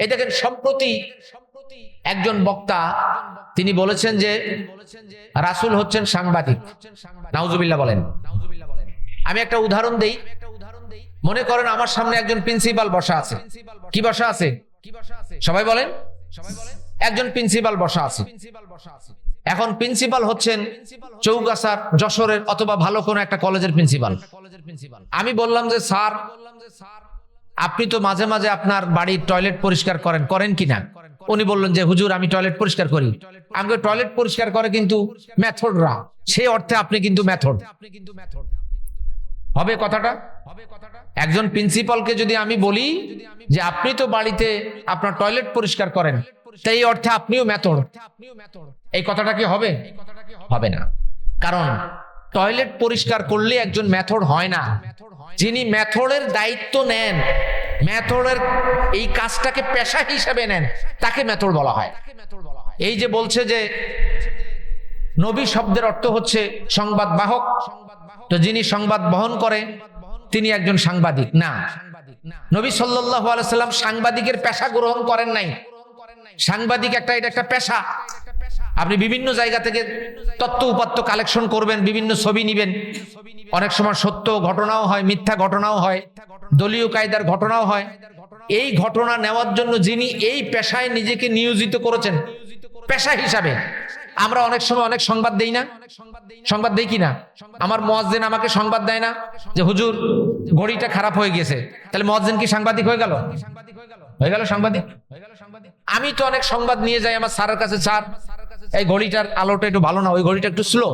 এই দেখেন, সম্প্রতি একজন বক্তা তিনি বলেছেন যে রাসূল হচ্ছেন সাংবাদিক। নাউজুবিল্লাহ বলেন। আমি একটা উদাহরণ দেই। মনে করেন আমার সামনে একজন প্রিন্সিপাল বসা আছে। কি বসা আছে? সবাই বলেন। একজন প্রিন্সিপাল বসা আছে। এখন প্রিন্সিপাল হচ্ছেন চৌগাছার, যশোরের অথবা ভালো কোনো একটা কলেজের প্রিন্সিপাল। আমি বললাম যে স্যার, আপনি তো মাঝে মাঝে আপনার বাড়ির টয়লেট পরিষ্কার করেন কিনা? উনি বললেন যে হুজুর, আমি টয়লেট পরিষ্কার করি। আমাকে টয়লেট পরিষ্কার করে কিন্তু মেথডরা, সেই অর্থে আপনি কিন্তু মেথড হবে কথাটা। একজন প্রিন্সিপালকে যদি আমি বলি যে আপনি তো বাড়িতে আপনার টয়লেট পরিষ্কার করেন, তাই এই অর্থে আপনিও মেথড, এই কথাটা কি হবে? হবে না। কারণ টয়লেট পরিষ্কার করলে একজন মেথড হয় না। যিনি মেথডের দায়িত্ব নেন, মেথডের এই কাজটাকে পেশা হিসেবে নেন, তাকে মেথড বলা হয়। এই যে বলছে যে নবী শব্দের অর্থ হচ্ছে সংবাদ বাহক, তো যিনি সংবাদ বহন করে তিনি একজন সাংবাদিক না। নবী সাল্লাল্লাহু আলাইহি সাল্লাম সাংবাদিকের পেশা গ্রহণ করেন নাই। সাংবাদিক এটা একটা পেশা। আপনি বিভিন্ন জায়গা থেকে তথ্য উপাত্ত কালেকশন করবেন, বিভিন্ন ছবি নিবেন। অনেক সময় সত্য ঘটনাও হয়, মিথ্যা ঘটনাও হয়, দলীয় কায়দার ঘটনাও হয়। এই ঘটনা নেওয়ার জন্য যিনি এই পেশায় নিজেকে নিয়োজিত করেছেন পেশা হিসাবে, আমরা অনেক সময় অনেক সংবাদ দেই না? সংবাদ দেই কিনা? আমার মুয়াজ্জিন আমাকে সংবাদ দেয় না যে হুজুর ঘড়িটা খারাপ হয়ে গেছে, তাহলে মুয়াজ্জিন কি সাংবাদিক হয়ে গেল? হয়ে গেল সাংবাদিক। আমি তো অনেক সংবাদ নিয়ে যাই আমার স্যারের কাছে, স্যার এই ঘড়িটার আলোটা একটু ভালো না, ওই ঘড়িটা একটু স্লো।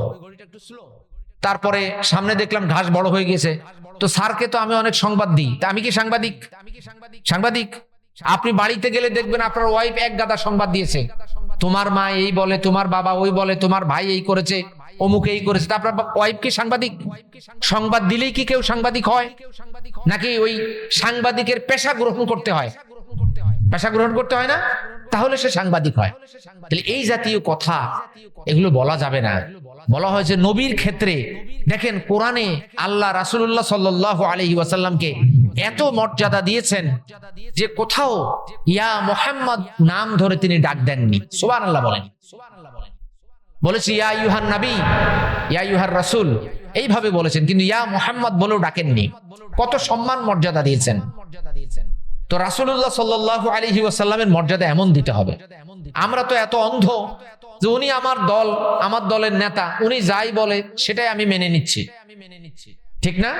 তারপরে সামনে দেখলাম ঘাস বড় হয়ে গেছে, তো স্যারকে তো আমি অনেক সংবাদ দিই। তা আমি কি সাংবাদিক? সাংবাদিক। আপনি বাড়িতে গেলে দেখবেন আপনার ওয়াইফ এক গাদা সংবাদ দিয়েছে। তোমার মা এই বলে, তোমার বাবা ওই বলে, তোমার ভাই এই করেছে, অমুক এই করেছে। তা আপনার ওয়াইফ কি সাংবাদিক? সংবাদ দিলেই কি কেউ সাংবাদিক হয়? নাকি ওই সাংবাদিকের পেশা গ্রহণ করতে হয়? পেশা গ্রহণ করতে হয় না, তাহলে সে সাংবাদিক হয়। তাহলে এই জাতীয় কথা এগুলো বলা যাবে না। বলা হয়েছে নবীর ক্ষেত্রে। দেখেন কোরআনে আল্লাহ রাসূলুল্লাহ সাল্লাল্লাহু আলাইহি ওয়াসাল্লামকে এত মর্যাদা দিয়েছেন যে কোথাও ইয়া মুহাম্মদ নাম ধরে তিনি ডাক দেননি। সুবহানাল্লাহ বলেন। বলেছি ইয়া আইয়ুহান নবী, ইয়া আইয়ুহার রাসূল, এইভাবে বলেছেন, কিন্তু ইয়া মুহাম্মদ বলেও ডাকেননি। কত সম্মান মর্যাদা দিয়েছেন। তো রাসূলুল্লাহ সাল্লাল্লাহু আলাইহি ওয়াসাল্লামের মর্যাদা এমন দিতে হবে। আমরা তো এত অন্ধ যে উনি আমার দল, আমার দলের নেতা, উনি যাই বলে সেটাই আমি মেনে নিচ্ছি। ঠিক না?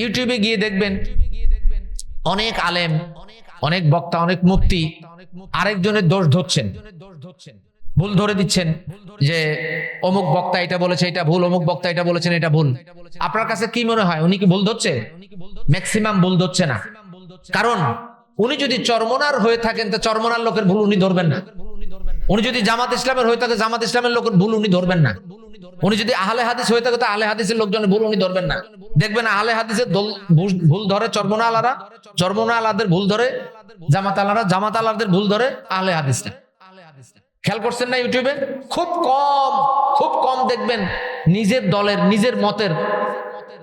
ইউটিউবে গিয়ে দেখবেন অনেক আলেম, অনেক বক্তা, অনেক মুফতি আরেকজনের দোষ ধরছেন, ভুল ধরে দিচ্ছেন যে অমুক বক্তা এটা বলেছে এটা ভুল, অমুক বক্তা এটা বলেছেন এটা ভুল। আপনার কাছে কি মনে হয় উনি কি ভুল ধরছে? ম্যাক্সিমাম ভুল ধরছে না। কারণ উনি যদি চরমনার হয়ে থাকেন তো চরমনার লোকের ভুল উনি ধরবেন না। উনি যদি জামাত ইসলামের হয়ে থাকে জামাত ইসলামের লোকের ভুল উনি ধরবেন না। উনি যদি আহলে হাদিস হয়ে থাকে তো আহলে হাদিসের লোকজনের ভুল উনি ধরবেন না। দেখবেন আহলে হাদিসের ভুল ধরে চরমনা আলারা, চরমনা আলাদের ভুল ধরে জামাত আলারা, জামাত আলাদের ভুল ধরে আহলে হাদিসরা। খেয়াল করছেন না? ইউটিউবে খুব কম দেখবেন নিজের দলের, নিজের মতের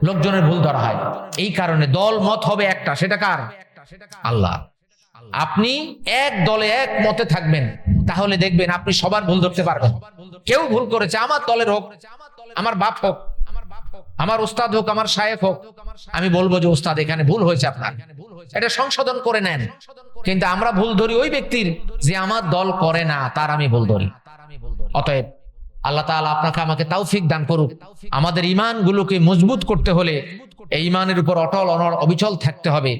লোকজনের ভুল ধরা হয়। এই কারণে দল মত হবে একটা, সেটা কার? আল্লাহ। আপনি এক দলে এক মতে থাকবেন, তাহলে দেখবেন আপনি সবার ভুল ধরতে পারবেন। কেউ ভুল করেছে, আমার দলের হোক, আমার বাপ হোক, আমার উস্তাদ হোক, আমার শায়েখ হোক, আমি বলবো যে উস্তাদ এখানে ভুল হয়েছে, আপনার এটা সংশোধন করে নেন। কিন্তু আমরা ভুল ধরি ওই ব্যক্তির যে আমার দল করে না, তার আমি ভুল ধরি। অতএব আল্লাহ তাআলা আপনাকে আমাকে তৌফিক দান করুক। আমাদের ঈমানগুলোকে মজবুত করতে হলে এই ঈমানের উপর অটল অনড় অবিচল থাকতে হবে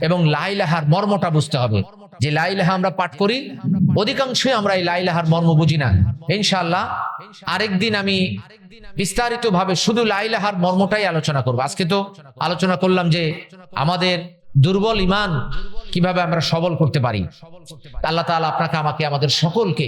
এবং লা ইলাহার মর্মটা বুঝতে হবে। যে লা ইলাহা আমরা পাঠ করি, অধিকাংশই আমরা এই লা ইলাহার মর্ম বুঝি না। ইনশাআল্লাহ আরেকদিন আমি বিস্তারিতভাবে শুধু লা ইলাহার মর্মটাই আলোচনা করব। আজকে তো আলোচনা করলাম যে আমাদের দুর্বল ঈমান কিভাবে আমরা সবল করতে পারি। আল্লাহ তাআলা আপনাকে আমাকে আমাদের সকলকে